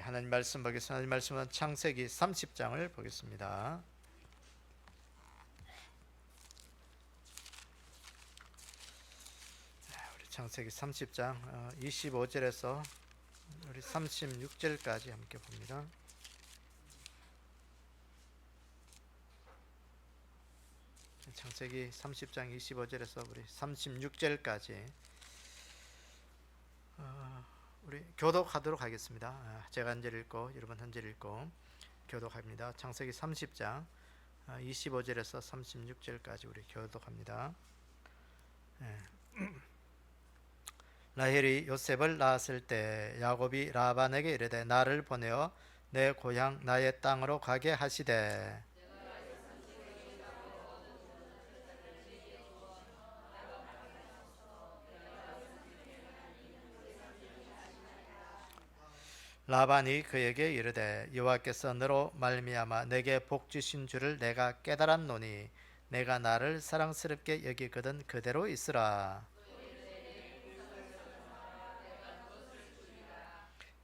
하나님 말씀 보겠습니다. 하나님 말씀은 창세기 30장을 보겠습니다. 우리 창세기 30장 25절에서 우리 36절까지 함께 봅니다. 창세기 30장 25절에서 우리 36절까지 우리 교독하도록 하겠습니다. 제가 한 절 읽고 여러분 한 절 읽고 교독합니다. 창세기 30장 25절에서 36절까지 우리 교독합니다. 라헬이 요셉을 낳았을 때 야곱이 라반에게 이르되 나를 보내어 내 고향 나의 땅으로 가게 하시되 라반이 그에게 이르되 여호와께서 너로 말미암아 내게 복 주신 줄을 내가 깨달았노니 내가 나를 사랑스럽게 여기거든 그대로 있으라.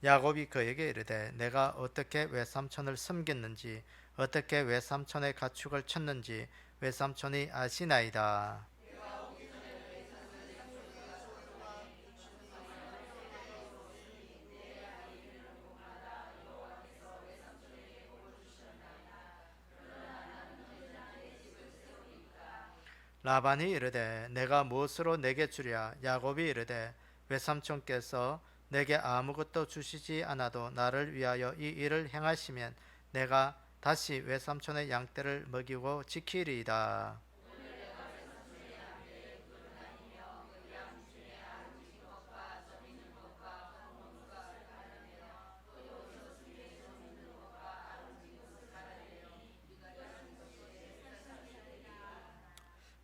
야곱이 그에게 이르되 내가 어떻게 외삼촌을 섬겼는지 어떻게 외삼촌의 가축을 쳤는지 외삼촌이 아시나이다. 라반이 이르되 내가 무엇으로 내게 주랴. 야곱이 이르되 외삼촌께서 내게 아무것도 주시지 않아도 나를 위하여 이 일을 행하시면 내가 다시 외삼촌의 양떼를 먹이고 지키리이다.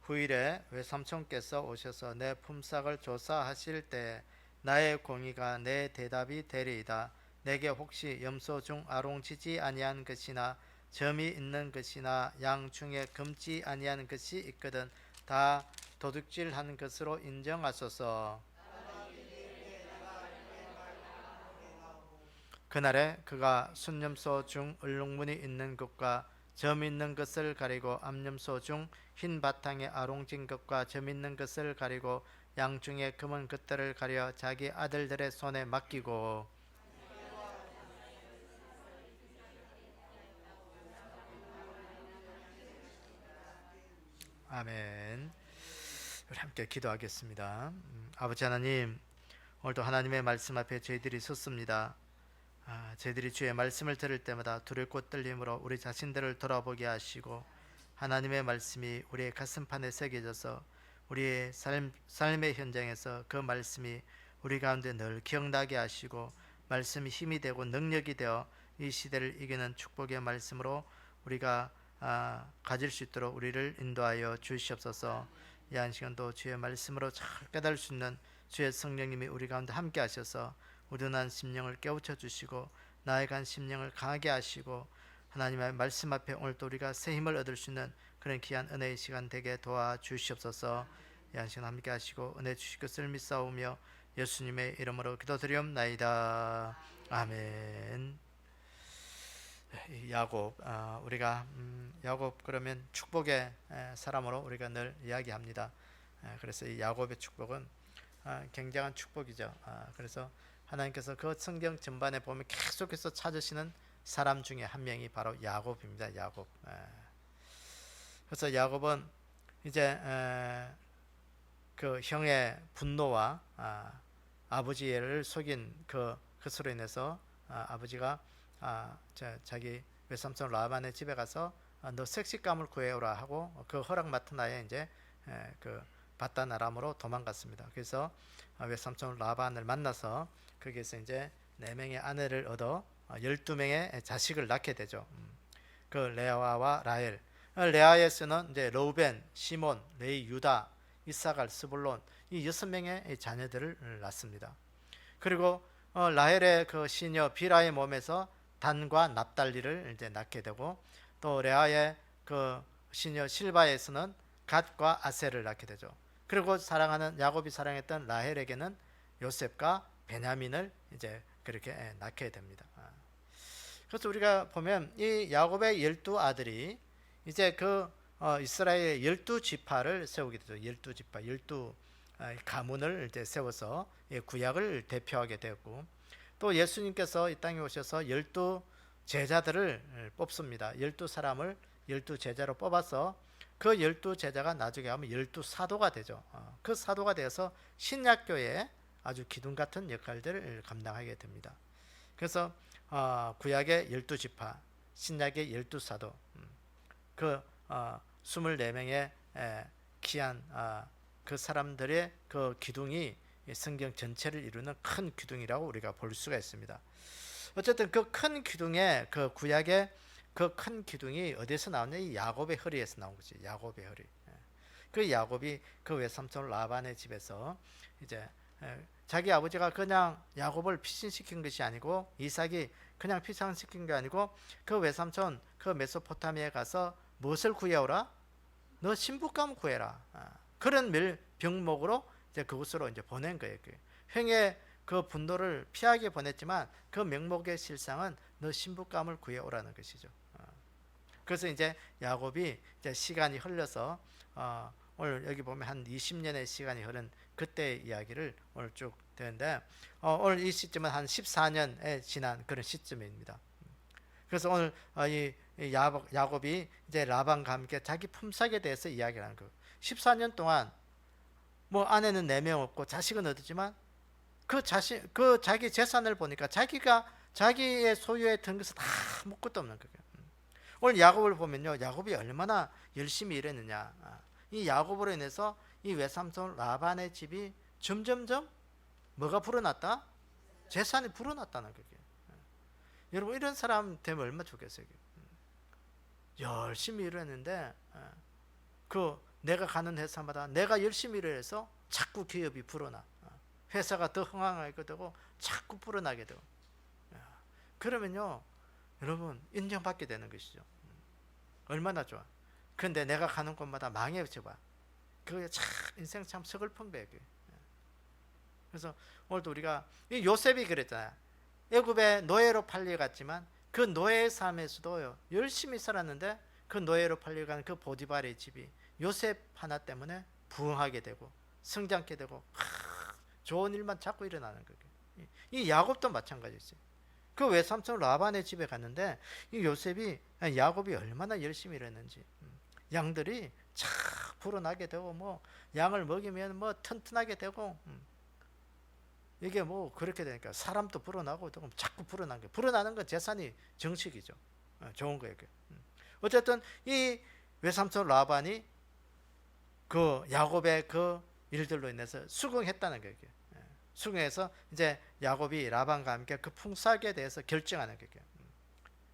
후일에 외삼촌께서 오셔서 내 품삯을 조사하실 때 나의 공의가 내 대답이 되리이다. 내게 혹시 염소 중 아롱지지 아니한 것이나 점이 있는 것이나 양 중에 금지 아니한 것이 있거든 다 도둑질한 것으로 인정하소서. 그날에 그가 순염소 중 얼룩무늬 있는 것과 점 있는 것을 가리고 암염소 중 흰 바탕에 아롱진 것과 점 있는 것을 가리고 양 중에 검은 것들을 가려 자기 아들들의 손에 맡기고 아멘. 우리 함께 기도하겠습니다. 아버지 하나님, 오늘도 하나님의 말씀 앞에 저희들이 섰습니다. 저희들이 주의 말씀을 들을 때마다 두렵고 떨림으로 우리 자신들을 돌아보게 하시고 하나님의 말씀이 우리의 가슴판에 새겨져서 우리의 삶의 현장에서 그 말씀이 우리 가운데 늘 기억나게 하시고 말씀이 힘이 되고 능력이 되어 이 시대를 이기는 축복의 말씀으로 우리가 가질 수 있도록 우리를 인도하여 주시옵소서. 이 한 시간도 주의 말씀으로 잘 깨달을 수 있는 주의 성령님이 우리 가운데 함께 하셔서 우둔한 심령을 깨우쳐 주시고 나아간 심령을 강하게 하시고 하나님의 말씀 앞에 오늘도 우리가 새 힘을 얻을 수 있는 그런 귀한 은혜의 시간 되게 도와주시옵소서. 이 한 시간 함께 하시고 은혜 주실 것을 믿사오며 예수님의 이름으로 기도드리옵나이다. 아멘. 야곱, 우리가 야곱 그러면 축복의 사람으로 우리가 늘 이야기합니다. 그래서 이 야곱의 축복은 굉장한 축복이죠. 그래서 하나님께서 그 성경 전반에 보면 계속해서 찾으시는 사람 중에 한 명이 바로 야곱입니다. 야곱. 그래서 야곱은 이제 그 형의 분노와 아버지를 속인 그것으로 인해서 아버지가 자기 외삼촌 라반의 집에 가서 너 색식감을 구해오라 하고 그 허락 맡은 아이에 이제 그 바단 아람으로 도망갔습니다. 그래서 외삼촌 라반을 만나서 거기에서 이제 4명의 아내를 얻어 12명의 자식을 낳게 되죠. 그 레아와 라헬. 레아에서는 이제 러우벤, 시몬, 레위, 유다, 이사갈, 스불론 이 6명의 자녀들을 낳습니다. 그리고 라헬의 그 시녀 비라의 몸에서 단과 납달리를 이제 낳게 되고 또 레아의 그 시녀 실바에서는 갓과 아셀을 낳게 되죠. 그리고 사랑하는 야곱이 사랑했던 라헬에게는 요셉과 베냐민을 이제 그렇게 낳게 됩니다. 그래서 우리가 보면 이 야곱의 12아들이 이제 그 이스라엘의 12지파를 세우게 되죠. 12지파, 12 가문을 이제 세워서 구약을 대표하게 되었고, 또 예수님께서 이 땅에 오셔서 12제자들을 뽑습니다. 12사람을 12제자로 뽑아서 그 12제자가 나중에 하면 12사도가 되죠. 그 사도가 되어서 신약교회에 아주 기둥 같은 역할들을 감당하게 됩니다. 그래서 구약의 12지파, 신약의 12사도, 그 24명의 귀한 그 사람들의 그 기둥이 성경 전체를 이루는 큰 기둥이라고 우리가 볼 수가 있습니다. 어쨌든 그 큰 기둥의 그 구약의 그 큰 기둥이 어디서 나오냐? 이 야곱의 허리에서 나온 거지. 야곱의 허리. 그 야곱이 그 외삼촌 라반의 집에서 이제 자기 아버지가 그냥 야곱을 피신시킨 것이 아니고, 이삭이 그냥 피신시킨 게 아니고, 그 외삼촌 그 메소포타미아에 가서 무엇을 구해오라? 너 신부감 구해라. 그런 병목으로 이제 그곳으로 이제 보낸 거예요. 형의 그 분노를 피하게 보냈지만 그 명목의 실상은 너 신부감을 구해오라는 것이죠. 그래서 이제 야곱이 이제 시간이 흘러서 오늘 여기 보면 한 20년의 시간이 흐른 그때의 이야기를 오늘 쭉 되는데, 오늘 이 시점은 한 14년에 지난 그런 시점입니다. 그래서 오늘 이 야곱이 이제 라반과 함께 자기 품삯에 대해서 이야기를 하는 거예요. 14년 동안 뭐 아내는 4명 없고 자식은 얻었지만 그 자기 재산을 보니까 자기의 소유에 든 것은 다 아무것도 없는 거예요. 오늘 야곱을 보면요, 야곱이 얼마나 열심히 일했느냐. 이 야곱으로 인해서 이 외삼촌 라반의 집이 점점점 뭐가 불어났다? 재산이 불어났다는 거예요. 여러분, 이런 사람 되면 얼마나 좋겠어요. 열심히 일했는데 그 내가 가는 회사마다 내가 열심히 일해서 자꾸 기업이 불어나. 회사가 더 흥황하게 되고 자꾸 불어나게 되고. 그러면요, 여러분, 인정받게 되는 것이죠. 얼마나 좋아. 근데 내가 가는 곳마다 망해져봐. 그게 참 인생 참 서글픈 거예요. 그래서 오늘도 우리가 이 요셉이 그랬잖아요. 애굽에 노예로 팔려갔지만 그 노예의 삶에서도 열심히 살았는데 그 노예로 팔려간 그 보디발의 집이 요셉 하나 때문에 부흥하게 되고 성장케 되고 좋은 일만 자꾸 일어나는 거예요. 이 야곱도 마찬가지였어요. 그 외삼촌 라반의 집에 갔는데 이 야곱이 얼마나 열심히 일했는지, 양들이 착 불어나게 되고 뭐 양을 먹이면 뭐 튼튼하게 되고, 이게 뭐 그렇게 되니까 사람도 불어나고 되고 자꾸 불어나는 건 재산이 정식이죠. 좋은 거예요. 어쨌든 이 외삼촌 라반이 그 야곱의 그 일들로 인해서 수긍했다는 거예요. 수긍해서 이제 야곱이 라반과 함께 그 풍속에 대해서 결정하는 거예요.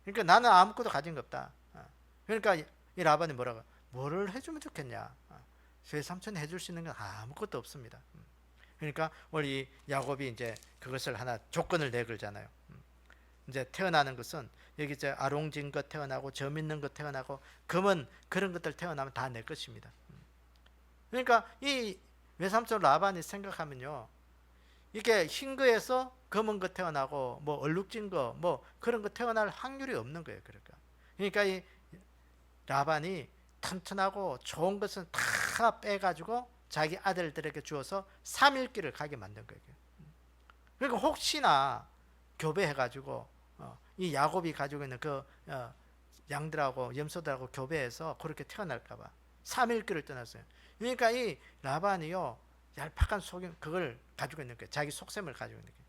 그러니까 나는 아무것도 가진 거 없다. 그러니까 이 라반이 뭐를 해주면 좋겠냐? 외삼촌이 해줄 수 있는 건 아무것도 없습니다. 그러니까 오늘 이 야곱이 이제 그것을 하나 조건을 내걸잖아요. 이제 태어나는 것은 여기 이제 아롱진 것 태어나고 점 있는 것 태어나고 금은 그런 것들 태어나면 다 내 것입니다. 그러니까 이 외삼촌 라반이 생각하면요, 이게 흰 거에서 검은 거 태어나고 뭐 얼룩진 거 뭐 그런 거 태어날 확률이 없는 거예요. 그러니까 이 라반이 튼튼하고 좋은 것은 다 빼가지고 자기 아들들에게 주어서 3일길을 가게 만든 거예요. 그러니까 혹시나 교배해가지고 이 야곱이 가지고 있는 그 양들하고 염소들하고 교배해서 그렇게 태어날까봐 3일길을 떠났어요. 그러니까 이 라반이요, 얄팍한 속임 그걸 가지고 있는 거예요. 자기 속셈을 가지고 있는 거예요.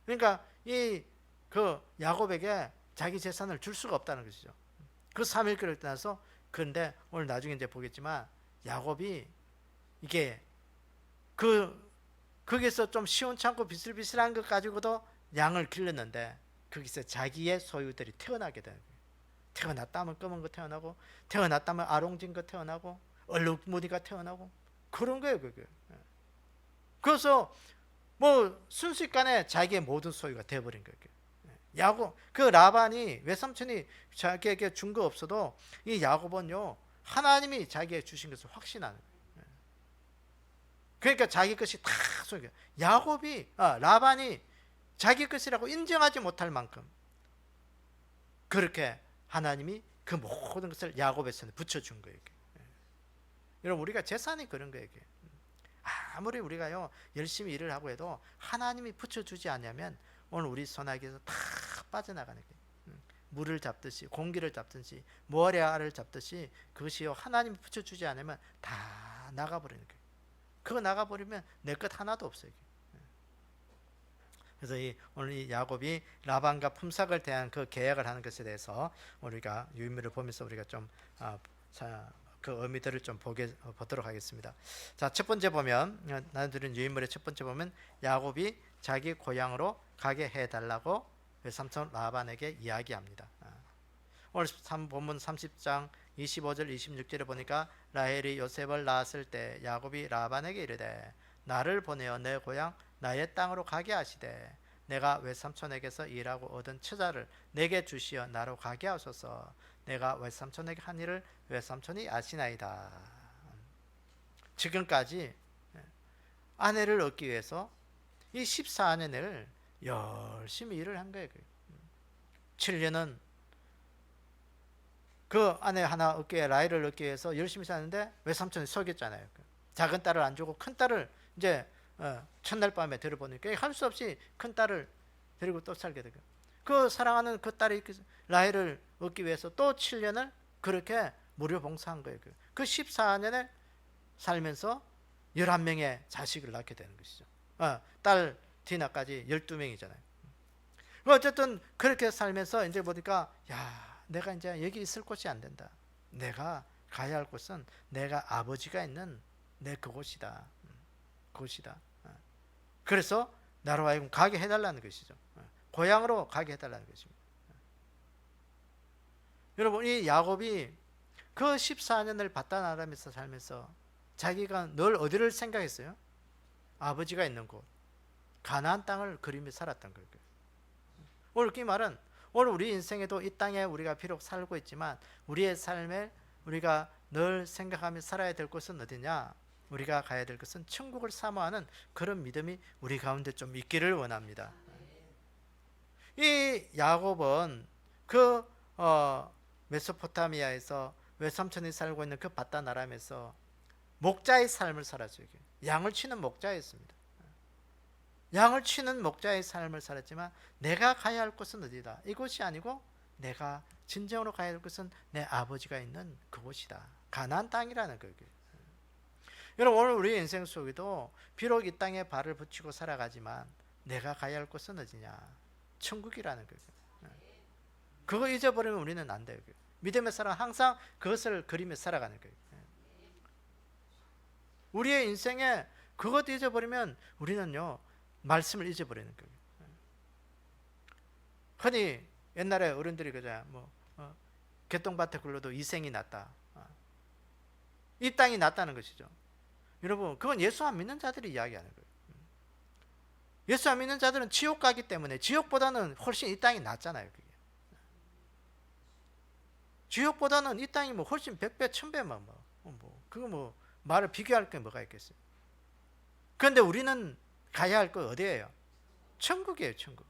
그러니까 이 그 야곱에게 자기 재산을 줄 수가 없다는 것이죠. 그 3일길을 떠나서, 그런데 오늘 나중에 이제 보겠지만 야곱이 이게 거기서 좀 시원찮고 비슬비슬한 것 가지고도 양을 길렀는데 거기서 자기의 소유들이 태어나게 되는 거예요. 태어났다면 검은 거 태어나고, 태어났다면 아롱진 거 태어나고, 얼룩무늬가 태어나고 그런 거예요. 그게. 그래서 뭐 순식간에 자기의 모든 소유가 되어버린 거예요. 야곱, 그 라반이 외삼촌이 자기에게 준 거 없어도 이 야곱은요, 하나님이 자기에게 주신 것을 확신하는 거예요. 그러니까 자기 것이 다 소유가. 라반이 자기 것이라고 인정하지 못할 만큼 그렇게 하나님이 그 모든 것을 야곱의 손에 붙여준 거예요. 여러분, 우리가 재산이 그런 거예요. 아무리 우리가요 열심히 일을 하고 해도 하나님이 붙여주지 않으면 오늘 우리 손아귀에서 다 빠져나가는 거예요. 물을 잡듯이, 공기를 잡듯이, 모래알을 잡듯이 그것이요 하나님이 붙여주지 않으면 다 나가버리는 거예요. 그거 나가버리면 내 것 하나도 없어요. 그래서 오늘 이 야곱이 라반과 품삯을 대한 그 계약을 하는 것에 대해서 우리가 유인물을 보면서 우리가 좀 그 의미들을 좀 보도록 하겠습니다. 자, 첫 번째 보면, 나는 드린 유인물의 첫 번째 보면 야곱이 자기 고향으로 가게 해달라고 외삼촌 라반에게 이야기합니다. 오늘 본문 30장 25절 26절에 보니까 라헬이 요셉을 낳았을 때 야곱이 라반에게 이르되 나를 보내어 내 고향 나의 땅으로 가게 하시되 내가 외삼촌에게서 일하고 얻은 처자를 내게 주시어 나로 가게 하소서. 내가 외삼촌에게 한 일을 외삼촌이 아시나이다. 지금까지 아내를 얻기 위해서 이 14년을 열심히 일을 한 거예요. 7년은 그 아내 하나 얻기 위해 라헬을 얻기 위해서 열심히 사는데 외삼촌이 속였잖아요. 작은 딸을 안 주고 큰 딸을 이제 첫날 밤에 데려보니까 할 수 없이 큰 딸을 데리고 또 살게 되고, 그 사랑하는 그 딸이 라헬을 얻기 위해서 또 7년을 그렇게 무료 봉사한 거예요. 그 14년에 살면서 11명의 자식을 낳게 되는 것이죠. 딸 디나까지 12명이잖아요. 어쨌든 그렇게 살면서 이제 보니까 내가 이제 여기 있을 곳이 안 된다. 내가 가야 할 곳은 내가 아버지가 있는 내 그곳이다. 그곳이다. 그래서 나로 하여금 가게 해달라는 것이죠. 고향으로 가게 해달라는 것입니다. 여러분, 이 야곱이 그 14년을 바다 나라면서 살면서 자기가 늘 어디를 생각했어요? 아버지가 있는 곳, 가나안 땅을 그리며 살았던 거예요. 오늘 그 말은 오늘 우리 인생에도 이 땅에 우리가 비록 살고 있지만 우리의 삶에 우리가 늘 생각하며 살아야 될 곳은 어디냐? 우리가 가야 될 것은 천국을 사모하는 그런 믿음이 우리 가운데 좀 있기를 원합니다. 이 야곱은 그 메소포타미아에서 외삼촌이 살고 있는 그 바다 나라면서 목자의 삶을 살았죠. 양을 치는 목자였습니다. 양을 치는 목자의 삶을 살았지만 내가 가야 할 곳은 어디다? 이곳이 아니고 내가 진정으로 가야 할 곳은 내 아버지가 있는 그곳이다. 가나안 땅이라는 거예요. 여러분, 오늘 우리 인생 속에도 비록 이 땅에 발을 붙이고 살아가지만 내가 가야 할 곳은 어디냐? 천국이라는 거예요. 그거 잊어버리면 우리는 안 돼요. 믿음의 사람 항상 그것을 그리며 살아가는 거예요. 우리의 인생에 그것 잊어버리면 우리는요 말씀을 잊어버리는 거예요. 흔히 옛날에 어른들이 그러잖아요. 개똥밭에 굴러도 이생이 낫다. 이 땅이 낫다는 것이죠. 여러분, 그건 예수 안 믿는 자들이 이야기하는 거예요. 예수 안 믿는 자들은 지옥 가기 때문에 지옥보다는 훨씬 이 땅이 낫잖아요. 그게. 지옥보다는 이 땅이 훨씬 100배, 1000배만 그거 말을 비교할 게 뭐가 있겠어요. 그런데 우리는 가야 할 거 어디예요? 천국이에요, 천국.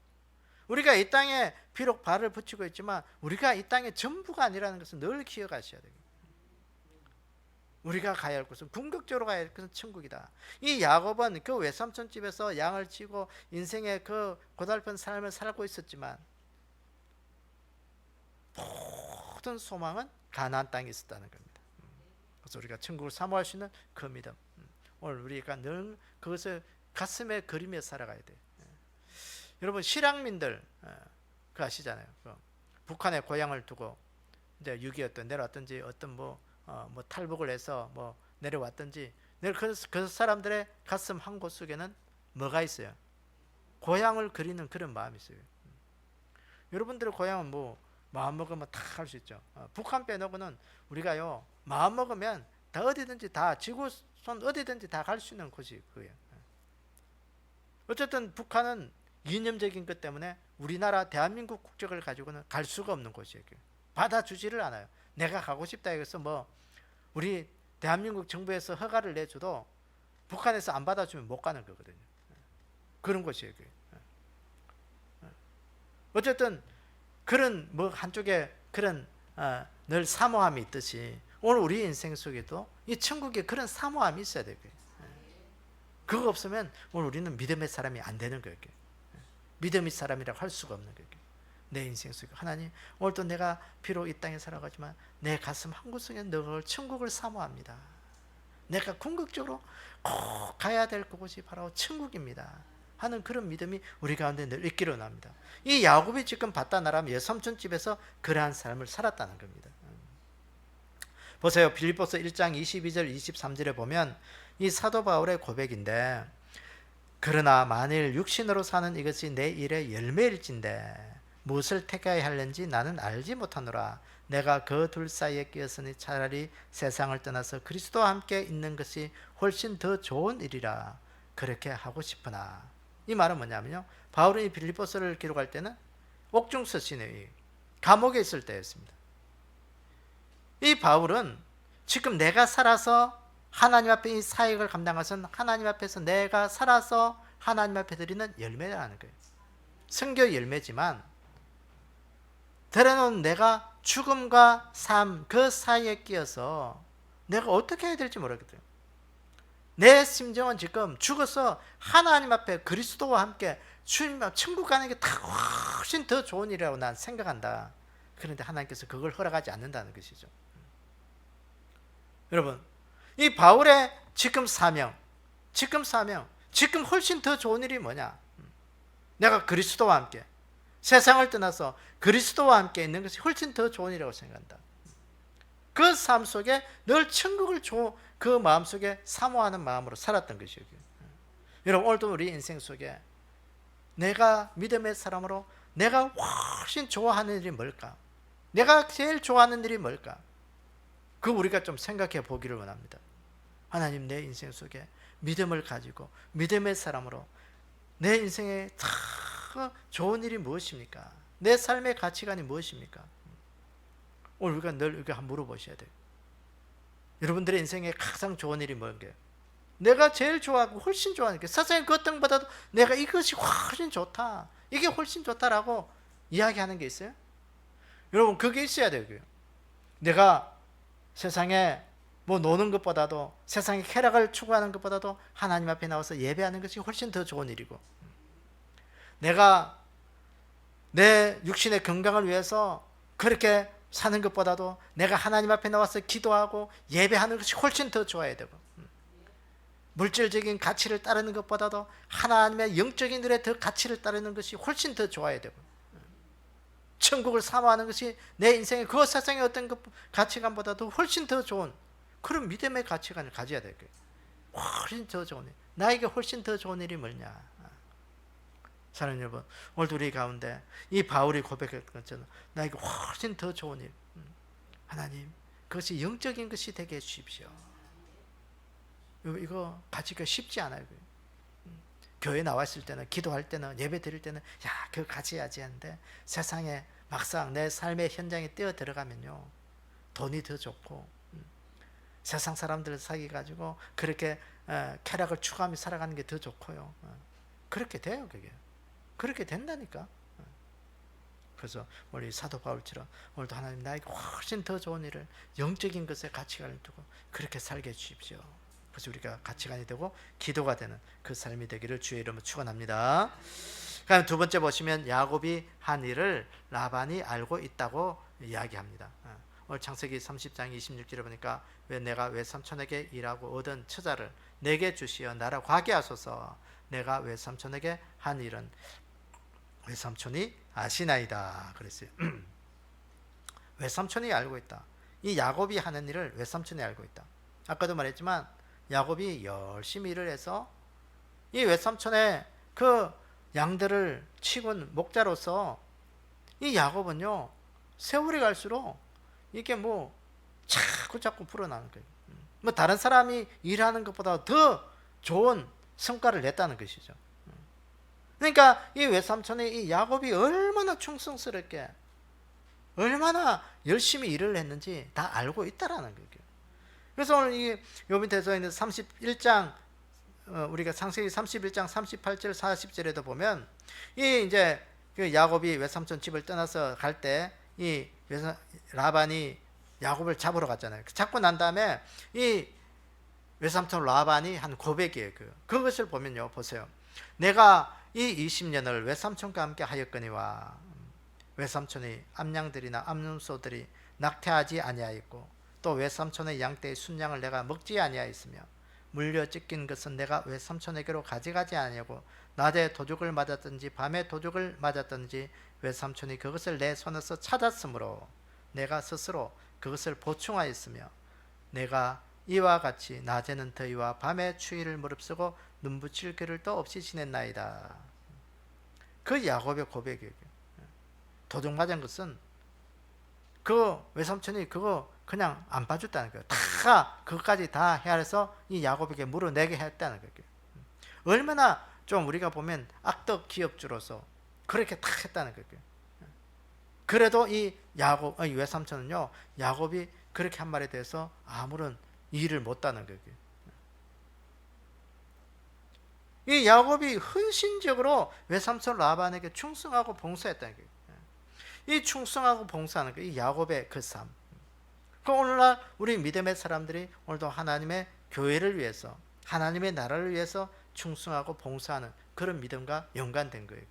우리가 이 땅에 비록 발을 붙이고 있지만 우리가 이 땅의 전부가 아니라는 것을 늘 기억하셔야 돼요. 우리가 가야 할 곳은, 궁극적으로 가야 할 곳은 천국이다. 이 야곱은 그 외삼촌 집에서 양을 치고 인생의 그 고달픈 삶을 살고 있었지만 모든 소망은 가나안 땅에 있었다는 겁니다. 그래서 우리가 천국을 사모할 수 있는 그 믿음, 오늘 우리가 늘 그것을 가슴에 그리며 살아가야 돼요. 여러분, 실향민들 그 아시잖아요. 북한에 고향을 두고 이제 6.25때 내려왔든지 어떤 탈북을 해서 내려왔든지 그 사람들의 가슴 한 곳 속에는 뭐가 있어요? 고향을 그리는 그런 마음이 있어요. 여러분들의 고향은 마음 먹으면 다 할 수 있죠. 북한 빼놓고는 우리가요 마음 먹으면 다 어디든지 다 지구촌 어디든지 다 갈 수 있는 곳이 그거예요. 어쨌든 북한은 이념적인 것 때문에 우리나라 대한민국 국적을 가지고는 갈 수가 없는 곳이에요. 받아주지를 않아요. 내가 가고 싶다 해서 우리 대한민국 정부에서 허가를 내줘도 북한에서 안 받아주면 못 가는 거거든요. 그런 곳이에요. 어쨌든 그런 뭐 한쪽에 그런 늘 사모함이 있듯이 오늘 우리 인생 속에도 이 천국에 그런 사모함이 있어야 돼요. 그거 없으면 오늘 우리는 믿음의 사람이 안 되는 거예요. 믿음의 사람이라고 할 수가 없는 거예요. 내 인생 속에 하나님, 오늘도 내가 비록 이 땅에 살아가지만 내 가슴 한구석에 늘 천국을 사모합니다. 내가 궁극적으로 꼭 가야 될 그곳이 바로 천국입니다 하는 그런 믿음이 우리 가운데 늘 있기를 원합니다. 이 야곱이 지금 봤다 나라면 외삼촌 집에서 그러한 삶을 살았다는 겁니다. 보세요. 빌립보서 1장 22절 23절에 보면 이 사도 바울의 고백인데, 그러나 만일 육신으로 사는 이것이 내 일의 열매일진데 무엇을 택하여야 할는지 나는 알지 못하노라. 내가 그 둘 사이에 끼었으니 차라리 세상을 떠나서 그리스도와 함께 있는 것이 훨씬 더 좋은 일이라 그렇게 하고 싶으나. 이 말은 뭐냐면요, 바울은 이 빌립보서를 기록할 때는 옥중서신의 감옥에 있을 때였습니다. 이 바울은 지금 내가 살아서 하나님 앞에 이 사역을 감당해서는 하나님 앞에서 내가 살아서 하나님 앞에 드리는 열매라는 거예요. 성교 열매지만 때로는 내가 죽음과 삶 그 사이에 끼어서 내가 어떻게 해야 될지 모르거든요. 내 심정은 지금 죽어서 하나님 앞에 그리스도와 함께 주님 앞 천국 가는 게 훨씬 더 좋은 일이라고 난 생각한다. 그런데 하나님께서 그걸 허락하지 않는다는 것이죠. 여러분, 이 바울의 지금 사명, 지금 훨씬 더 좋은 일이 뭐냐? 내가 그리스도와 함께 세상을 떠나서 그리스도와 함께 있는 것이 훨씬 더 좋은 일이라고 생각한다. 그 삶 속에 늘 천국을 그 마음속에 사모하는 마음으로 살았던 것이에요. 여러분, 오늘도 우리 인생 속에 내가 믿음의 사람으로 내가 훨씬 좋아하는 일이 뭘까? 내가 제일 좋아하는 일이 뭘까? 그 우리가 좀 생각해 보기를 원합니다. 하나님, 내 인생 속에 믿음을 가지고 믿음의 사람으로 내 인생에 다 좋은 일이 무엇입니까? 내 삶의 가치관이 무엇입니까? 오늘 우리가 늘 이렇게 한번 물어보셔야 돼요. 여러분들의 인생에 가장 좋은 일이 뭔가요? 내가 제일 좋아하고 훨씬 좋아하는 게 세상의 그 어떤 것보다도 내가 이것이 훨씬 좋다, 이게 훨씬 좋다라고 이야기하는 게 있어요? 여러분, 그게 있어야 돼요. 내가 세상에 뭐 노는 것보다도, 세상의 쾌락을 추구하는 것보다도 하나님 앞에 나와서 예배하는 것이 훨씬 더 좋은 일이고, 내가 내 육신의 건강을 위해서 그렇게 사는 것보다도 내가 하나님 앞에 나와서 기도하고 예배하는 것이 훨씬 더 좋아야 되고, 물질적인 가치를 따르는 것보다도 하나님의 영적인 일에 더 가치를 따르는 것이 훨씬 더 좋아야 되고, 천국을 사모하는 것이 내 인생의 그 세상의 어떤 가치관보다도 훨씬 더 좋은 그런 믿음의 가치관을 가져야 될 거예요. 훨씬 더 좋은 일, 나에게 훨씬 더 좋은 일이 뭐냐? 사랑하는 여러분, 오늘도 우리 가운데 이 바울이 고백했던 것처럼 나에게 훨씬 더 좋은 일, 하나님, 그것이 영적인 것이 되게 해주십시오. 이거 가지기가 쉽지 않아요. 교회 나왔을 때는, 기도할 때는, 예배 드릴 때는 그거 가져야지 하는데, 세상에 막상 내 삶의 현장에 뛰어 들어가면요, 돈이 더 좋고 세상 사람들 사귀 가지고 그렇게 쾌락을 추구하며 살아가는 게 더 좋고요. 그렇게 돼요. 그렇게 된다니까. 그래서 우리 사도 바울처럼 오늘도 하나님, 나에게 훨씬 더 좋은 일을, 영적인 것에 가치관을 두고 그렇게 살게 해주십시오. 그래서 우리가 가치관이 되고 기도가 되는 그 삶이 되기를 주의 이름으로 축원합니다. 그다음 두 번째 보시면 야곱이 한 일을 라반이 알고 있다고 이야기합니다. 오늘 창세기 30장 26절에 보니까 왜 내가 외삼촌에게 일하고 얻은 처자를 내게 주시어 나라 과게 하소서. 내가 외삼촌에게 한 일은 외삼촌이 아시나이다 그랬어요. 외삼촌이 알고 있다. 이 야곱이 하는 일을 외삼촌이 알고 있다. 아까도 말했지만 야곱이 열심히 일을 해서 이 외삼촌의 그 양들을 치곤 목자로서 이 야곱은요, 세월이 갈수록 이게 뭐 자꾸 불어나는 거예요. 뭐 다른 사람이 일하는 것보다 더 좋은 성과를 냈다는 것이죠. 그러니까 이 외삼촌의 이 야곱이 얼마나 충성스럽게, 얼마나 열심히 일을 했는지 다 알고 있다라는 거예요. 그래서 오늘 이 욥기서에 있는 31장, 우리가 창세기 31장 38절 40절에도 보면 이 이제 그 야곱이 외삼촌 집을 떠나서 갈 때 이 라반이 야곱을 잡으러 갔잖아요. 잡고 난 다음에 이 외삼촌 라반이 한 고백이에요. 그것을 보면요, 보세요. 내가 이 20년을 외삼촌과 함께 하였거니와 외삼촌의 암양들이나 암염소들이 낙태하지 아니하였고 또 외삼촌의 양떼의 순양을 내가 먹지 아니하였으며 물려 찢긴 것은 내가 외삼촌에게로 가져가지 아니하고 낮에 도둑을 맞았든지 밤에 도둑을 맞았든지 외삼촌이 그것을 내 손에서 찾았으므로 내가 스스로 그것을 보충하였으며 내가 이와 같이 낮에는 더위와 밤에 추위를 무릅쓰고 눈붙일 겨를도 없이 지냈나이다. 그 야곱의 고백이에요. 도둑 맞은 것은 그 외삼촌이 그거 그냥 안 봐줬다는 거예요. 다 그것까지 다 헤아려서 이 야곱에게 물어내게 했다는 거예요. 얼마나 좀 우리가 보면 악덕 기업주로서 그렇게 다 했다는 거예요. 그래도 이 외삼촌은요, 야곱이 그렇게 한 말에 대해서 아무런 일을 못하는 거예요. 이 야곱이 헌신적으로 외삼촌 라반에게 충성하고 봉사했다는 거예요. 이 충성하고 봉사하는 거, 이 야곱의 그 삶. 그 오늘날 우리 믿음의 사람들이 오늘도 하나님의 교회를 위해서, 하나님의 나라를 위해서 충성하고 봉사하는 그런 믿음과 연관된 거예요.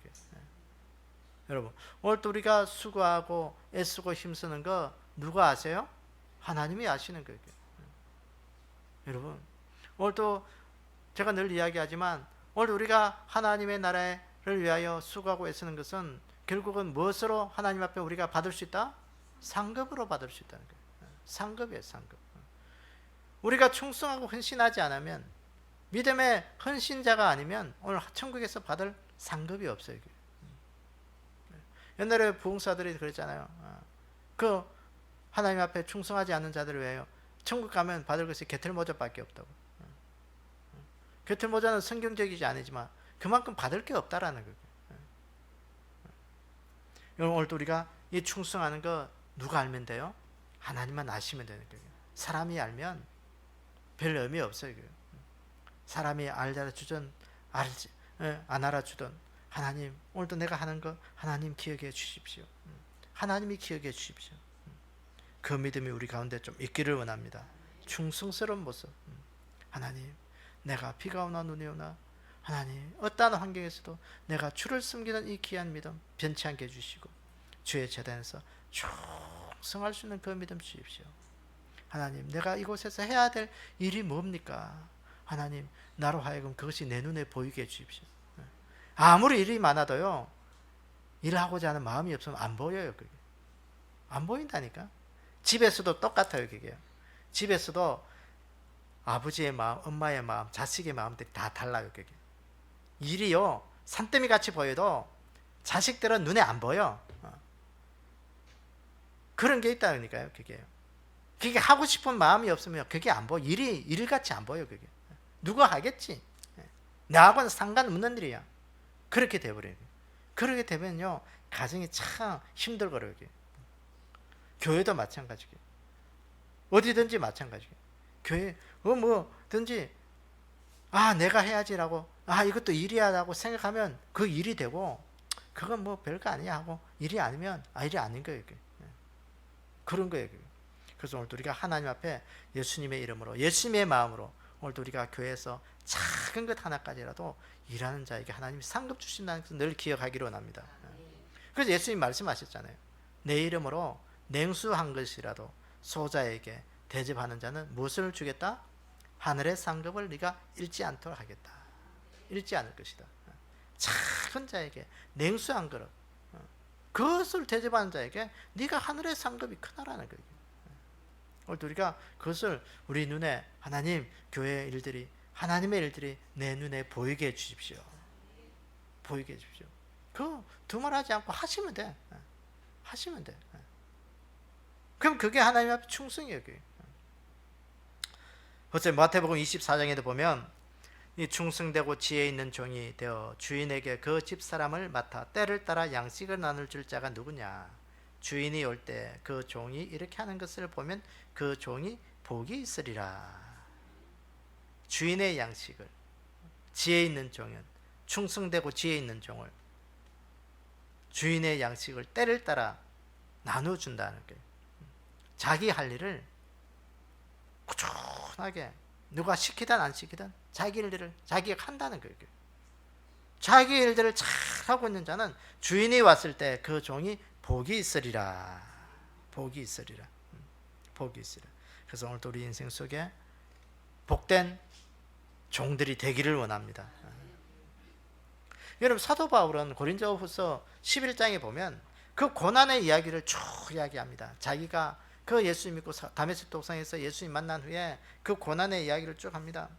여러분, 오늘도 우리가 수고하고 애쓰고 힘쓰는 거 누가 아세요? 하나님이 아시는 거예요. 여러분, 오늘도 제가 늘 이야기하지만 오늘 우리가 하나님의 나라를 위하여 수고하고 애쓰는 것은 결국은 무엇으로 하나님 앞에 우리가 받을 수 있다? 상급으로 받을 수 있다는 거예요. 상급이에요, 상급. 우리가 충성하고 헌신하지 않으면, 믿음의 헌신자가 아니면 오늘 천국에서 받을 상급이 없어요. 옛날에 부흥사들이 그랬잖아요. 그 하나님 앞에 충성하지 않는 자들을 위하여 천국 가면 받을 것이 개털모자밖에 없다고. 개털모자는 성경적이지 않지만 그만큼 받을 게 없다라는 거예요. 여러분, 오늘도 우리가 이 충성하는 거 누가 알면 돼요? 하나님만 아시면 되는 거예요. 사람이 알면 별 의미 없어요. 사람이 알아주든 안 알아주든 하나님, 오늘도 내가 하는 거 하나님 기억해 주십시오. 하나님이 기억해 주십시오. 그 믿음이 우리 가운데 좀 있기를 원합니다. 충성스러운 모습. 하나님, 내가 비가 오나 눈이 오나 하나님 어떠한 환경에서도 내가 주를 섬기는 이 귀한 믿음 변치 않게 해주시고 주의 재단에서 충성할 수 있는 그 믿음 주십시오. 하나님, 내가 이곳에서 해야 될 일이 뭡니까? 하나님, 나로 하여금 그것이 내 눈에 보이게 해주십시오. 아무리 일이 많아도요, 일하고자 하는 마음이 없으면 안 보여요. 그게 안 보인다니까. 집에서도 똑같아요. 그게 집에서도 아버지의 마음, 엄마의 마음, 자식의 마음들이 다 달라요. 그게 일이요, 산더미 같이 보여도 자식들은 눈에 안 보여. 그런 게 있다니까요. 그게 하고 싶은 마음이 없으면 그게 안 보여. 일이 일같이 안 보여. 그게 누가 하겠지? 나하고는 상관없는 일이야. 그렇게 돼버려요. 그렇게 되면요, 가정이 참 힘들거려요. 교회도 마찬가지고 어디든지 마찬가지고 교회 뭐든지 내가 해야지라고 이것도 일이야라고 생각하면 그 일이 되고, 그건 뭐 별거 아니야 하고 일이 아니면 일이 아닌 거예요. 그런 거예요. 그래서 오늘도 우리가 하나님 앞에 예수님의 이름으로, 예수님의 마음으로 오늘도 우리가 교회에서 작은 것 하나까지라도 일하는 자에게 하나님이 상급 주신다는 것을 늘 기억하기로 원합니다. 그래서 예수님 말씀하셨잖아요. 내 이름으로 냉수 한 것이라도 소자에게 대접하는 자는 무엇을 주겠다? 하늘의 상급을 네가 잃지 않도록 하겠다. 잃지 않을 것이다. 작은 자에게 냉수 한 그릇, 그것을 대접하는 자에게 네가 하늘의 상급이 크다라는 거예요. 오늘도 우리가 그것을 우리 눈에, 하나님, 교회의 일들이, 하나님의 일들이 내 눈에 보이게 해주십시오. 보이게 해주십시오. 그 두말하지 않고 하시면 돼. 하시면 돼. 그럼 그게 하나님 앞에 충성이에요. 어째 마태복음 24장에도 보면 이 충성되고 지혜 있는 종이 되어 주인에게 그 집사람을 맡아 때를 따라 양식을 나눌 줄 자가 누구냐? 주인이 올 때 그 종이 이렇게 하는 것을 보면 그 종이 복이 있으리라. 주인의 양식을, 지혜 있는 종은, 충성되고 지혜 있는 종을 주인의 양식을 때를 따라 나눠준다는 거예요. 자기 할 일을 꾸준하게 누가 시키든 안 시키든 자기 일들을 자기가 한다는 거예요. 자기 일들을 잘 하고 있는 자는 주인이 왔을 때 그 종이 복이 있으리라. 복이 있으리라. 복이 있으리라. 그래서 오늘도 우리 인생 속에 복된 종들이 되기를 원합니다. 여러분, 사도 바울은 고린도후서 11장에 보면 그 고난의 이야기를 쭉 이야기합니다. 자기가 그 예수님 믿고 다메섹 독성에서 예수님 만난 후에 그 고난의 이야기를 쭉 합니다.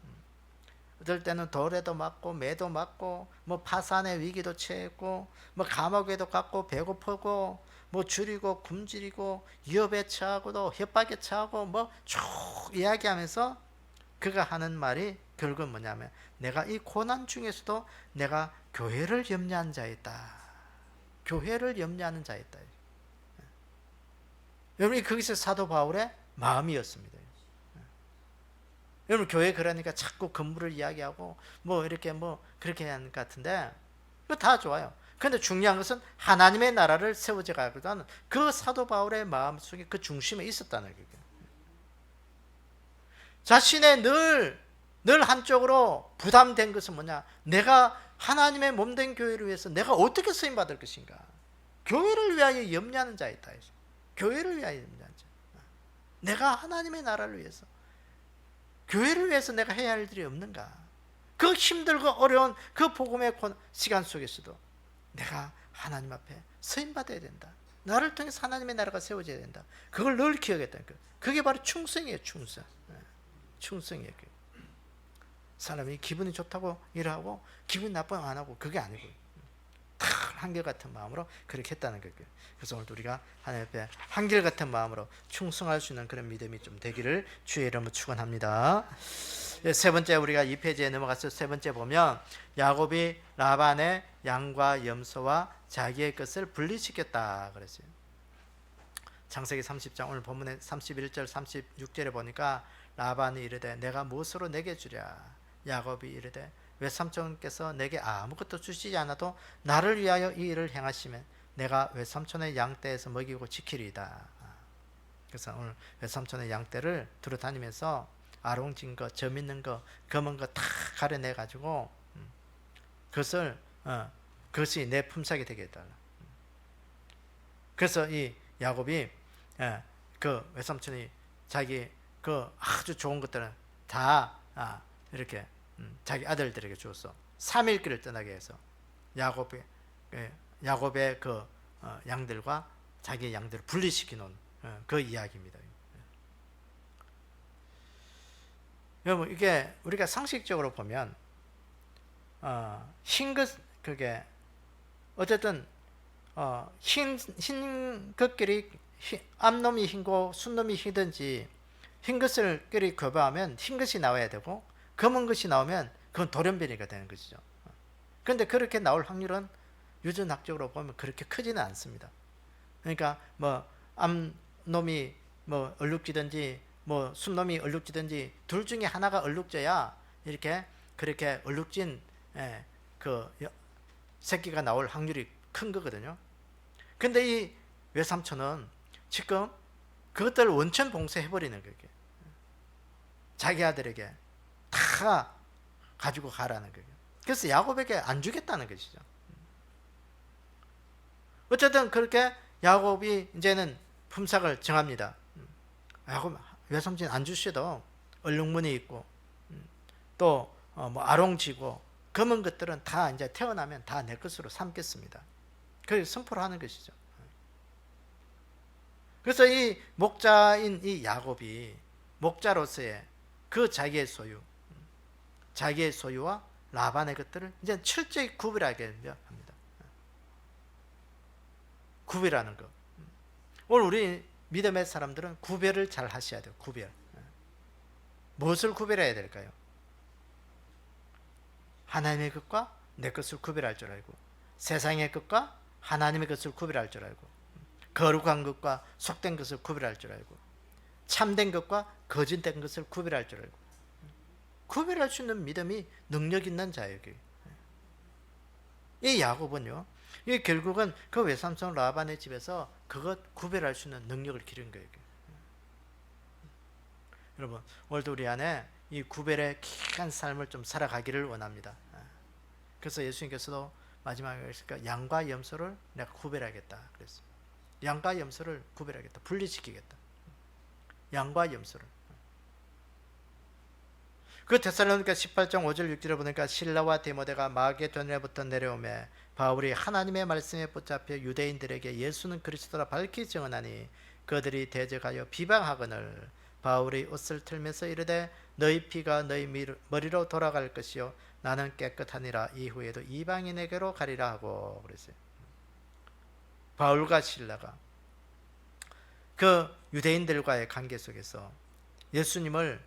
어떨 때는 돌에도 맞고 매도 맞고 뭐 파산의 위기도 처했고 뭐 감옥에도 갔고 배고프고 뭐 줄이고 굶주리고 위협에 처하고도 협박에 처하고 뭐 쭉 이야기하면서 그가 하는 말이 결국은 뭐냐면 내가 이 고난 중에서도 내가 교회를 염려하는 자였다. 교회를 염려하는 자였다. 여러분, 거기서 사도 바울의 마음이었습니다. 여러분, 교회 그러니까 자꾸 건물을 이야기하고 뭐 이렇게 뭐 그렇게 하는 것 같은데 그거 다 좋아요. 그런데 중요한 것은 하나님의 나라를 세워져 가고는 그 사도 바울의 마음 속에 그 중심에 있었다는 거예요. 자신의 늘 한쪽으로 부담된 것은 뭐냐? 내가 하나님의 몸된 교회를 위해서 내가 어떻게 쓰임 받을 것인가? 교회를 위하여 염려하는 자이다. 교회를 위하여 염려하는 자. 내가 하나님의 나라를 위해서, 교회를 위해서 내가 해야 할 일이 없는가? 그 힘들고 어려운 그 복음의 시간 속에서도 내가 하나님 앞에 쓰임 받아야 된다. 나를 통해서 하나님의 나라가 세워져야 된다. 그걸 늘 기억했다는 거예요. 그게 바로 충성이에요. 충성. 충성이에요. 사람이 기분이 좋다고 일하고 기분 나쁘면 안 하고 그게 아니고 한결같은 마음으로 그렇게 했다는 거예요. 그래서 오늘 우리가 하나님 앞에 한결같은 마음으로 충성할 수 있는 그런 믿음이 좀 되기를 주의 이름으로 축원합니다. 세 번째, 우리가 이 페이지에 넘어가서 세 번째 보면 야곱이 라반의 양과 염소와 자기의 것을 분리시켰다 그랬어요. 창세기 30장 오늘 본문의 31절 36절에 보니까 라반이 이르되 내가 무엇으로 내게 주랴. 야곱이 이르되 외삼촌께서 내게 아무것도 주시지 않아도 나를 위하여 이 일을 행하시면 내가 외삼촌의 양떼에서 먹이고 지키리이다. 그래서 오늘 외삼촌의 양떼를 두루 다니면서 아롱진 거, 점 있는 거, 검은 거 다 가려내 가지고 그것이 내 품삯이 되게 해달라. 그래서 이 야곱이 그 외삼촌이 자기 그 아주 좋은 것들은 다 이렇게 자기 아들들에게 주었어. 3일 길을 떠나게 해서 야곱의 그 양들과 자기의 양들을 분리시켜 놓은 그 이야기입니다. 여러분, 이게 우리가 상식적으로 보면 그게 어쨌든 흰 것끼리 앞놈이 흰고 순놈이 흰든지 흰 것을 끼리 교배하면 흰 것이 나와야 되고 검은 것이 나오면 그건 돌연변이가 되는 것이죠. 그런데 그렇게 나올 확률은 유전학적으로 보면 그렇게 크지는 않습니다. 그러니까 뭐 앞놈이 뭐 얼룩지든지 뭐 순놈이 얼룩지든지 둘 중에 하나가 얼룩져야 이렇게 그렇게 얼룩진 그 새끼가 나올 확률이 큰 거거든요. 근데 이 외삼촌은 지금 그것들을 원천 봉쇄해버리는 거예요. 자기 아들에게 다 가지고 가라는 거예요. 그래서 야곱에게 안 주겠다는 것이죠. 어쨌든 그렇게 야곱이 이제는 품삯을 정합니다. 야곱 외삼촌 안 주셔도 얼룩무늬 있고 또 뭐 아롱지고 검은 것들은 다 이제 태어나면 다 내 것으로 삼겠습니다. 그래서 선포를 하는 것이죠. 그래서 이 목자인 이 야곱이 목자로서의 그 자기의 소유와 라반의 것들을 이제 철저히 구별하게 합니다. 구별하는 것. 오늘 우리 믿음의 사람들은 구별을 잘 하셔야 돼요. 구별. 무엇을 구별해야 될까요? 하나님의 것과 내 것을 구별할 줄 알고, 세상의 것과 하나님의 것을 구별할 줄 알고, 거룩한 것과 속된 것을 구별할 줄 알고, 참된 것과 거짓된 것을 구별할 줄 알고, 구별할 수 있는 믿음이 능력 있는 자에게. 이 야곱은요, 이게 결국은 그 외삼촌 라반의 집에서 그것 구별할 수 있는 능력을 기른 거예요. 여러분, 오늘도 우리 안에 이 구별의 귀한 삶을 좀 살아가기를 원합니다. 그래서 예수님께서도 마지막에 양과 염소를 내가 구별하겠다 그랬어요. 양과 염소를 구별하겠다, 분리시키겠다. 양과 염소를. 그 데살로니가 18장 5절 6절을 보니까 실라와 디모데가 마게도냐부터 내려오매 바울이 하나님의 말씀에 붙잡혀 유대인들에게 예수는 그리스도라 밝히 증언하니 그들이 대적하여 비방하거늘 바울이 옷을 틀면서 이르되 너희 피가 너희 머리로 돌아갈 것이요 나는 깨끗하니라 이후에도 이방인에게로 가리라 하고 그랬어요. 바울과 실라가 그 유대인들과의 관계 속에서 예수님을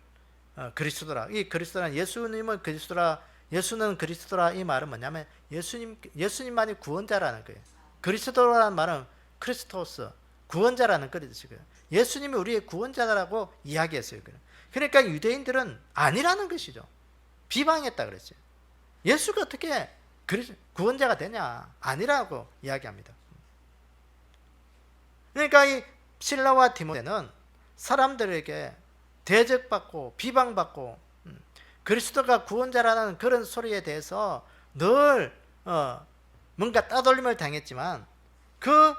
그리스도라, 이 그리스도란 예수님은 그리스도라, 예수는 그리스도라, 이 말은 뭐냐면 예수님만이 구원자라는 거예요. 그리스도라는 말은 크리스토스, 구원자라는 뜻이고요. 예수님이 우리의 구원자라고 이야기했어요. 그러니까 유대인들은 아니라는 것이죠. 비방했다 그랬어요. 예수가 어떻게 구원자가 되냐? 아니라고 이야기합니다. 그러니까 이 실라와 디모데는 사람들에게 대적받고 비방받고 그리스도가 구원자라는 그런 소리에 대해서 늘 뭔가 따돌림을 당했지만 그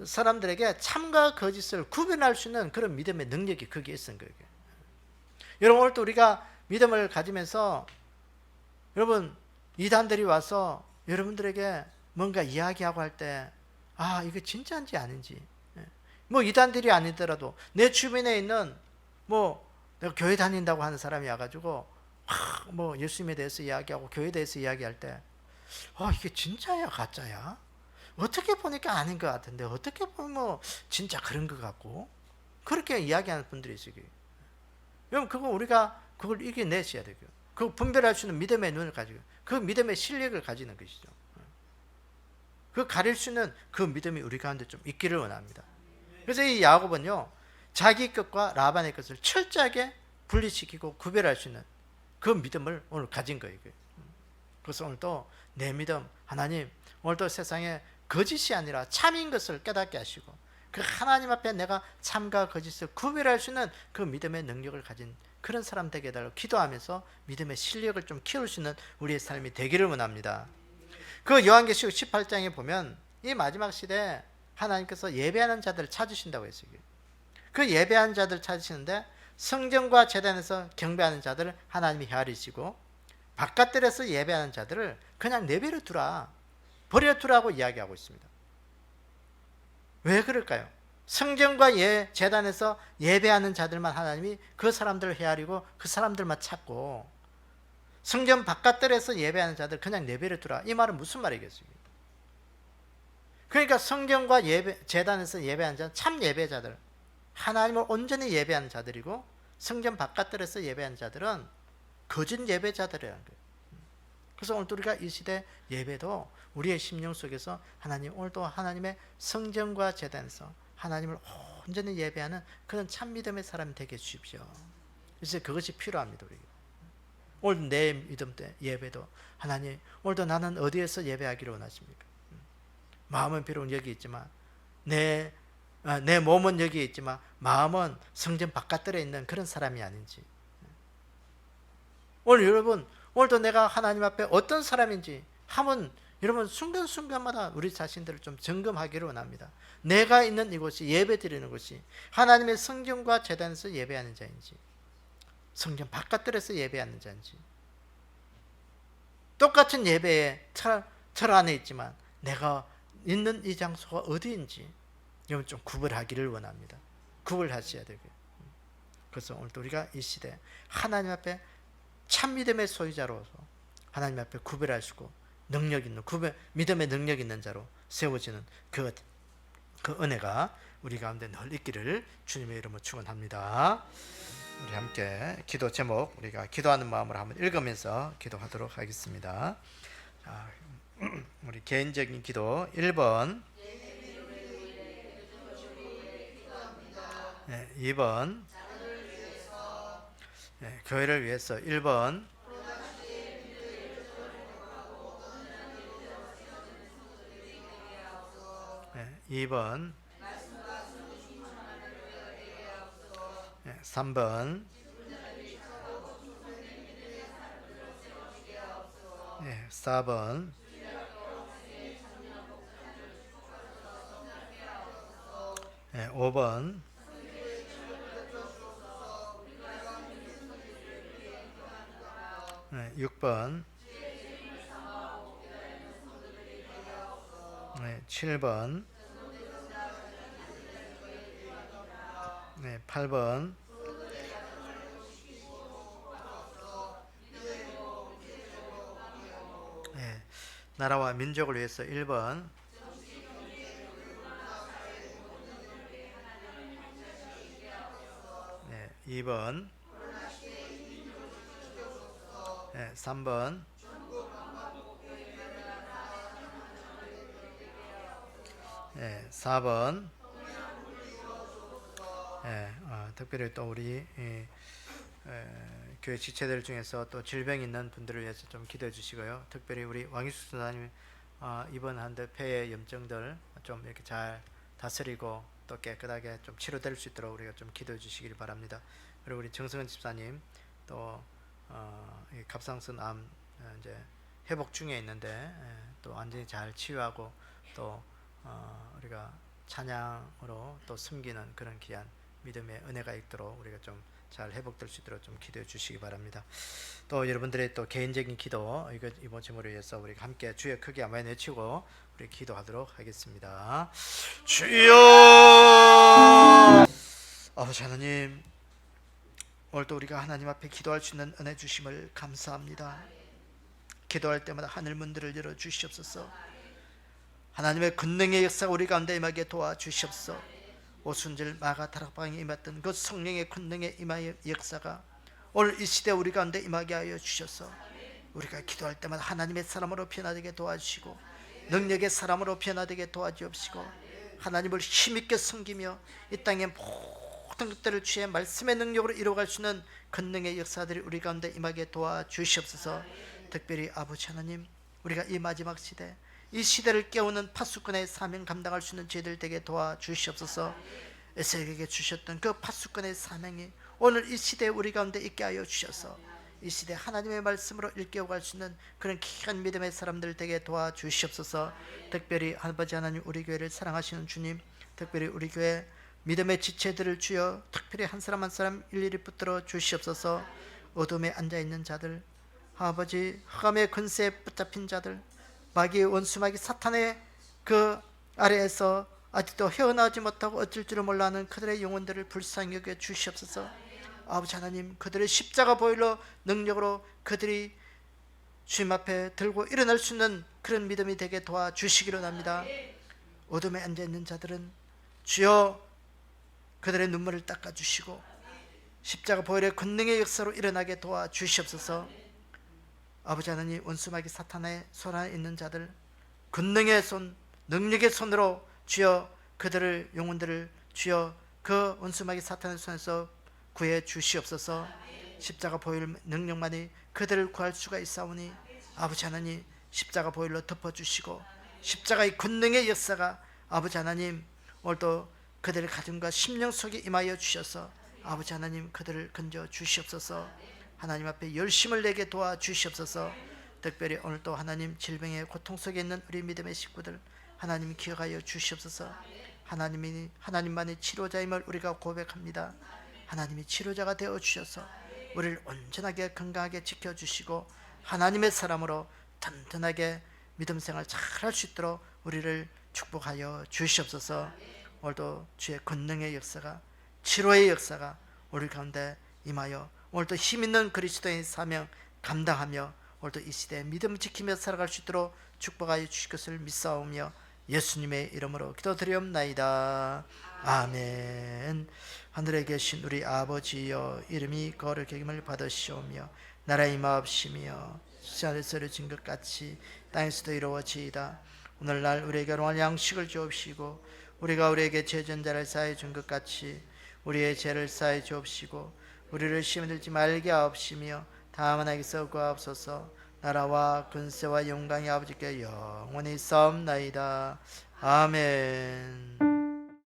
사람들에게 참과 거짓을 구별할 수 있는 그런 믿음의 능력이 거기에 있는 거예요. 여러분, 오늘 또 우리가 믿음을 가지면서 여러분 이단들이 와서 여러분들에게 뭔가 이야기하고 할 때 이거 진짜인지 아닌지, 뭐 이단들이 아니더라도 내 주변에 있는 내가 교회 다닌다고 하는 사람이 와가지고 뭐 예수님에 대해서 이야기하고 교회에 대해서 이야기할 때 이게 진짜야 가짜야? 어떻게 보니까 아닌 것 같은데 어떻게 보면 진짜 그런 것 같고, 그렇게 이야기하는 분들이 있어요. 여러분, 그거 우리가 그걸 이겨내셔야 되고요. 그 분별할 수 있는 믿음의 눈을 가지고 그 믿음의 실력을 가지는 것이죠. 그 가릴 수 있는 그 믿음이 우리 가운데 좀 있기를 원합니다. 그래서 이 야곱은요, 자기 것과 라반의 것을 철저하게 분리시키고 구별할 수 있는 그 믿음을 오늘 가진 거예요. 그래서 오늘도 내 믿음, 하나님 오늘도 세상에 거짓이 아니라 참인 것을 깨닫게 하시고 그 하나님 앞에 내가 참과 거짓을 구별할 수 있는 그 믿음의 능력을 가진 그런 사람 되게 해달라고 기도하면서 믿음의 실력을 좀 키울 수 있는 우리의 삶이 되기를 원합니다. 그 요한계시록 18장에 보면 이 마지막 시대에 하나님께서 예배하는 자들을 찾으신다고 했어요. 그 예배하는 자들 찾으시는데 성전과 제단에서 경배하는 자들을 하나님이 헤아리시고 바깥들에서 예배하는 자들을 그냥 내버려 두라, 버려 두라고 이야기하고 있습니다. 왜 그럴까요? 성전과 제단에서 예배하는 자들만 하나님이 그 사람들을 헤아리고 그 사람들만 찾고 성전 바깥들에서 예배하는 자들 그냥 내버려 두라, 이 말은 무슨 말이겠어요? 그러니까 성전과 제단에서 예배하는 자는 참 예배자들, 하나님을 온전히 예배하는 자들이고 성전 바깥들에서 예배하는 자들은 거짓 예배자들이라는 거예요. 그래서 오늘 우리가 이 시대 예배도 우리의 심령 속에서 하나님, 오늘도 하나님의 성전과 제단에서 하나님을 온전히 예배하는 그런 참 믿음의 사람이 되게 해주십시오. 그래서 그것이 필요합니다. 우리에게. 오늘 내 믿음 때 예배도 하나님, 오늘도 나는 어디에서 예배하기를 원하십니까? 마음은 비록 여기 있지만 내 몸은 여기 있지만 마음은 성전 바깥들에 있는 그런 사람이 아닌지, 오늘 여러분, 오늘도 내가 하나님 앞에 어떤 사람인지 한번 여러분 순간순간마다 우리 자신들을 좀 점검하기를 원합니다. 내가 있는 이곳이, 예배 드리는 곳이 하나님의 성전과 제단에서 예배하는 자인지 성전 바깥들에서 예배하는 자인지, 똑같은 예배에 틀 안에 있지만 내가 있는 이 장소가 어디인지 여러분 좀 구별하기를 원합니다. 구별하셔야 되고요. 그래서 오늘도 우리가 이 시대 하나님 앞에 참 믿음의 소유자로서 하나님 앞에 구별할 수 있고 능력 있는 믿음의 능력 있는 자로 세워지는 그 은혜가 우리 가운데 늘 있기를 주님의 이름으로 축원합니다. 우리 함께 기도 제목, 우리가 기도하는 마음으로 한번 읽으면서 기도하도록 하겠습니다. 자, 우리 개인적인 기도 1번, 2번, 교회를 위해서 1번, 2번, 3번, 4번, 5번, 6번, 7번, 8번, 나라와 민족을 위해서 1번, 2번, 3번, 4번, 특별히 또 우리 교회 지체들 중에서 또 질병 있는 분들을 위해서 좀 기도해 주시고요. 특별히 우리 왕희수 선사님 이번 한해 폐의 염증들 좀 이렇게 잘 다스리고 또 깨끗하게 좀 치료될 수 있도록 우리가 좀 기도해 주시길 바랍니다. 그리고 우리 정승은 집사님 또 이 갑상선 암 이제 회복 중에 있는데 또 완전히 잘 치유하고 또 우리가 찬양으로 또 숨기는 그런 귀한 믿음의 은혜가 있도록 우리가 좀 잘 회복될 수 있도록 좀 기도해 주시기 바랍니다. 또 여러분들의 또 개인적인 기도 이번 주를 위해서 우리가 함께 주여 크게 한번 외치고 우리 기도하도록 하겠습니다. 주여 아버지 하나님, 오늘도 우리가 하나님 앞에 기도할 수 있는 은혜 주심을 감사합니다. 기도할 때마다 하늘 문들을 열어 주시옵소서. 하나님의 권능의 역사가 우리 가운데 임하게 도와주시옵소서. 오순절 마가 다락방에 임했던 그 성령의 권능의 임하의 역사가 오늘 이 시대 우리 가운데 임하게 하여 주셔서 우리가 기도할 때마다 하나님의 사람으로 변화되게 도와주시고 능력의 사람으로 변화되게 도와주옵시고 하나님을 힘있게 섬기며 이 땅의 모든 것들을 주의 말씀의 능력으로 이루어갈 수 있는 권능의 역사들이 우리 가운데 임하게 도와주시옵소서. 특별히 아버지 하나님, 우리가 이 마지막 시대, 이 시대를 깨우는 파수꾼의 사명 감당할 수 있는 저희들 되게 도와주시옵소서. 에스겔에게 주셨던 그 파수꾼의 사명이 오늘 이 시대에 우리 가운데 있게 하여 주셔서 이 시대 하나님의 말씀으로 일깨워갈 수 있는 그런 귀한 믿음의 사람들 되게 도와주시옵소서. 특별히 아버지 하나님, 우리 교회를 사랑하시는 주님, 특별히 우리 교회 믿음의 지체들을 주여 특별히 한 사람 한 사람 일일이 붙들어 주시옵소서. 어둠에 앉아있는 자들, 아버지 흑암의 근세에 붙잡힌 자들, 마귀의 원수마귀 사탄의 그 아래에서 아직도 헤어나오지 못하고 어쩔 줄을 몰라하는 그들의 영혼들을 불쌍히 여겨 주시옵소서. 아버지 하나님, 그들의 십자가 보혈로 능력으로 그들이 주님 앞에 들고 일어날 수 있는 그런 믿음이 되게 도와주시기로 합니다. 어둠에 앉아있는 자들은 주여 그들의 눈물을 닦아주시고 십자가 보혈의 권능의 역사로 일어나게 도와주시옵소서. 아버지 하나님, 원수마귀 사탄의 손 안에 있는 자들 권능의 손, 능력의 손으로 주여 그들을 영혼들을 주여 그 원수마귀 사탄의 손에서 구해 주시옵소서. 십자가 보혈 능력만이 그들을 구할 수가 있사오니 아버지 하나님, 십자가 보혈로 덮어주시고 십자가의 권능의 역사가 아버지 하나님 오늘도 그들의 가정과 심령 속에 임하여 주셔서 아버지 하나님 그들을 건져 주시옵소서. 하나님 앞에 열심을 내게 도와주시옵소서. 특별히 오늘도 하나님 질병의 고통 속에 있는 우리 믿음의 식구들 하나님 기억하여 주시옵소서. 하나님만의 치료자임을 우리가 고백합니다. 하나님이 치료자가 되어 주셔서 우리를 온전하게 건강하게 지켜주시고 하나님의 사람으로 든든하게 믿음 생활 잘 할 수 있도록 우리를 축복하여 주시옵소서. 오늘도 주의 권능의 역사가, 치료의 역사가 우리 가운데 임하여 오늘도 힘있는 그리스도의 사명 감당하며 오늘도 이 시대에 믿음 지키며 살아갈 수 있도록 축복하여 주실 것을 믿사오며 예수님의 이름으로 기도드리옵나이다. 아멘. 하늘에 계신 우리 아버지여, 이름이 거룩히 여김을 받으시오며 나라의 임하옵시며 하늘에서 이루어진 것 같이 땅에서도 이루어지이다. 오늘날 우리에게 일용할 양식을 주옵시고 우리가 우리에게 죄 진 자를 사하여 준 것 같이 우리의 죄를 사하여 주옵시고 우리를 시험에 들지 말게 하옵시며 다만 악에서 구하옵소서. 나라와 근세와 영광이 아버지께 영원히 싸움나이다. 아멘.